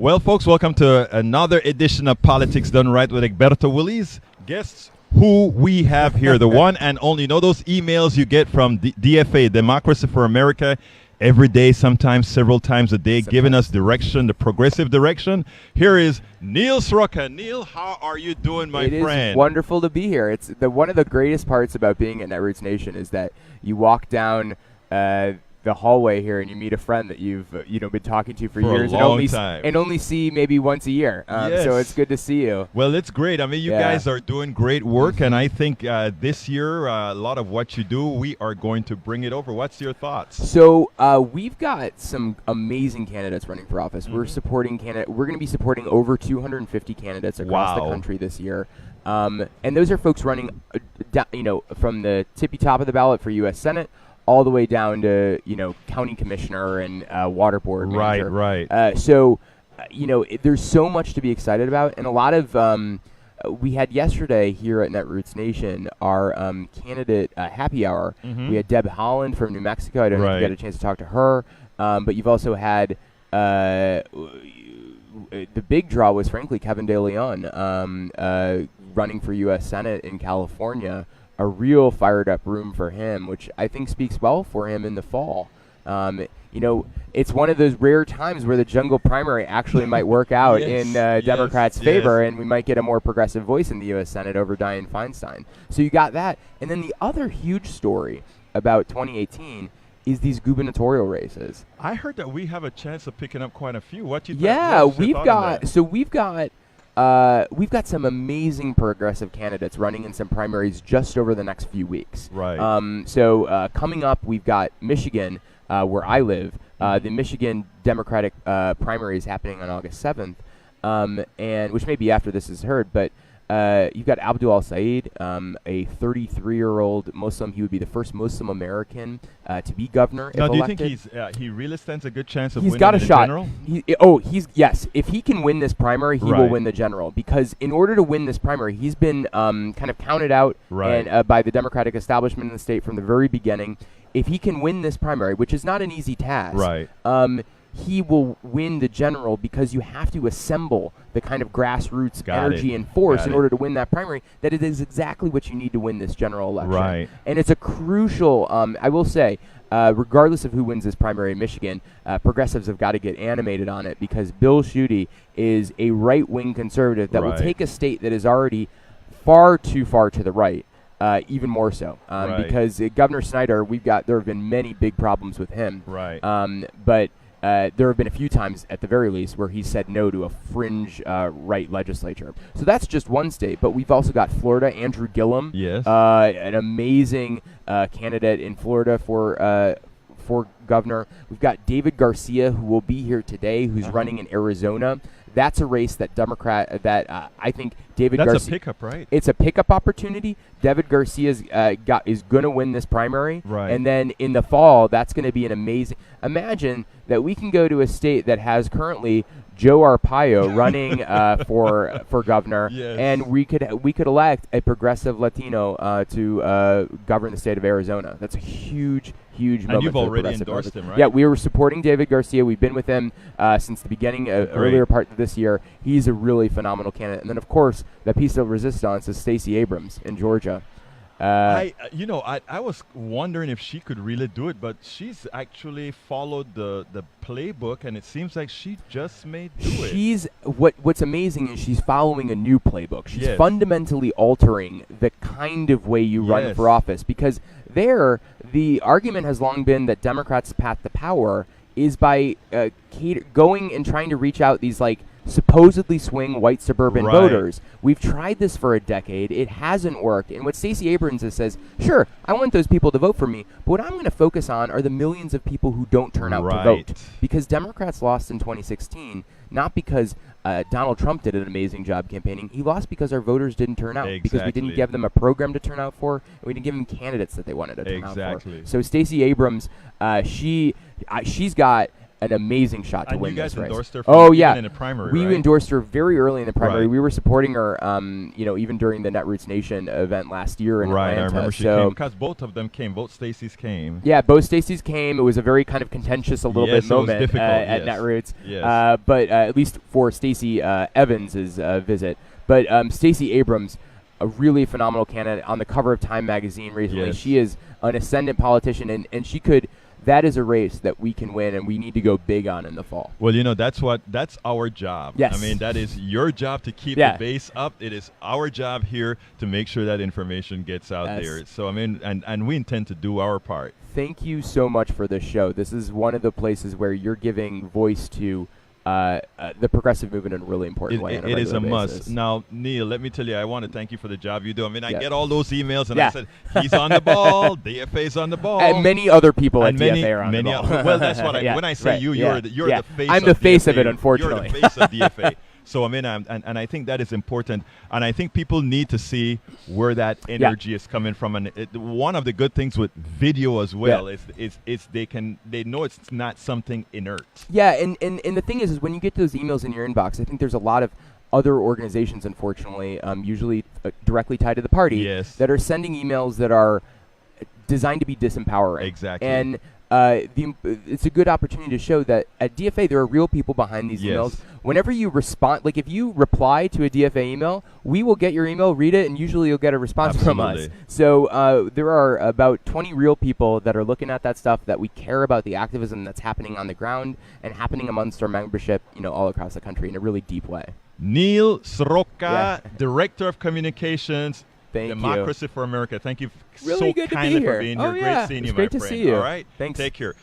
Well, folks, welcome to another edition of Politics Done Right with Egberto Willies. Guests who we have here, the one and only, you know those emails you get from DFA, Democracy for America, every day, sometimes several times a day, giving us direction, the progressive direction. Here is Neil Sroka. Neil, how are you doing, my friend? It is wonderful to be here. It's one of the greatest parts about being at Netroots Nation is that you walk down the hallway here and you meet a friend that you've been talking to for years and only see maybe once a year. So it's good to see you. Well, it's great. I mean, you guys are doing great work, and I think this year a lot of what you do, we are going to bring it over. What's your thoughts? So we've got some amazing candidates running for office. We're supporting We're going to be supporting over 250 candidates across the country this year. And those are folks running, from the tippy top of the ballot for U.S. Senate all the way down to, county commissioner and water board manager. Right. So, there's so much to be excited about. And a lot of, we had yesterday here at Netroots Nation our candidate happy hour. We had Deb Holland from New Mexico. I don't know if you got a chance to talk to her. But you've also had, the big draw was, frankly, Kevin De Leon running for U.S. Senate in California. A real fired up room for him, which I think speaks well for him in the fall. It's one of those rare times where the jungle primary actually might work out in Democrats' favor, and we might get a more progressive voice in the U.S. Senate over Dianne Feinstein. So you got that. And then the other huge story about 2018 is these gubernatorial races. I heard that we have a chance of picking up quite a few. What you we've got some amazing progressive candidates running in some primaries just over the next few weeks. Right. So coming up, we've got Michigan, where I live. The Michigan Democratic primary is happening on August 7th, and which may be after this is heard, but you've got Abdul al-Said, a 33-year-old Muslim. He would be the first Muslim American to be governor. Now, do elected. you think he really stands a good chance of winning the general? He's got a shot. Yes. If he can win this primary, he will win the general. Because in order to win this primary, he's been kind of counted out and, by the Democratic establishment in the state from the very beginning. If he can win this primary, which is not an easy task, he will win the general because you have to assemble the kind of grassroots energy and force in order to win that primary. That it is exactly what you need to win this general election. Right. And it's a crucial, I will say, regardless of who wins this primary in Michigan, progressives have got to get animated on it because Bill Schuette is a right-wing conservative that will take a state that is already far too far to the right. Even more so, because Governor Snyder, there have been many big problems with him. But there have been a few times, at the very least, where he said no to a fringe right legislature. So that's just one state. But we've also got Florida, Andrew Gillum, an amazing candidate in Florida for governor. We've got David Garcia, who will be here today, who's running in Arizona. That's a race that I think David Garcia. That's a pickup, right? It's a pickup opportunity. David Garcia is going to win this primary, and then in the fall, that's going to be an amazing. Imagine that we can go to a state that has currently Joe Arpaio running for governor, and we could elect a progressive Latino to govern the state of Arizona. That's a huge moment. And you've already endorsed him, right? Yeah, we were supporting David Garcia. We've been with him since the beginning, earlier part of this year. He's a really phenomenal candidate. And then, of course, the piece of resistance is Stacey Abrams in Georgia. I was wondering if she could really do it, but she's actually followed the playbook, and it seems like she just may do it. What's amazing is she's following a new playbook. She's fundamentally altering the kind of way you run for office, because the argument has long been that Democrats' path to power is by going and trying to reach out these supposedly swing white suburban voters. We've tried this for a decade. It hasn't worked. And what Stacey Abrams says, sure, I want those people to vote for me, but what I'm going to focus on are the millions of people who don't turn out to vote. Because Democrats lost in 2016, not because Donald Trump did an amazing job campaigning. He lost because our voters didn't turn out, because we didn't give them a program to turn out for, and we didn't give them candidates that they wanted to turn out for. So Stacey Abrams, she's got an amazing shot to and win you guys this race. endorsed her Yeah, in the primary, we right? endorsed her very early in the primary. Right. We were supporting her, even during the Netroots Nation event last year in Right, Atlanta. I remember she came because both of them came. Both Stacey's came. Yeah, both Stacey's came. It was a very kind of contentious, a little Yes, bit it was moment difficult, at yes. Netroots. Yes. But at least for Stacey Evans's visit. But Stacey Abrams, a really phenomenal candidate on the cover of Time magazine recently. Yes. She is an ascendant politician, and she could. That is a race that we can win, and we need to go big on in the fall. Well, that's our job. Yes. I mean, that is your job to keep the base up. It is our job here to make sure that information gets out there. So, I mean, and we intend to do our part. Thank you so much for this show. This is one of the places where you're giving voice to the progressive movement in a really important way. It is a must. Now, Neil, let me tell you, I want to thank you for the job you do. I mean, I get all those emails, and I said, he's on the ball, DFA's on the ball. And many other people and at DFA are on the ball. Well, that's what when I say you're the face I'm of the face DFA. of it, unfortunately. You're the face of DFA. So, I mean, and I think that is important. And I think people need to see where that energy is coming from. And one of the good things with video as well is they know it's not something inert. Yeah, and the thing is when you get those emails in your inbox, I think there's a lot of other organizations, unfortunately, usually directly tied to the party, that are sending emails that are designed to be disempowering. Exactly. And it's a good opportunity to show that at DFA there are real people behind these emails. Whenever you respond, like if you reply to a DFA email, we will get your email, read it, and usually you'll get a response from us. So there are about 20 real people that are looking at that stuff, that we care about the activism that's happening on the ground and happening amongst our membership, all across the country in a really deep way. Neil Sroka, Director of Communications, Thank Democracy for America. Thank you really so good kindly to be here. for being here. Great seeing you, my friend. Great to see you. All right? Thanks. Take care.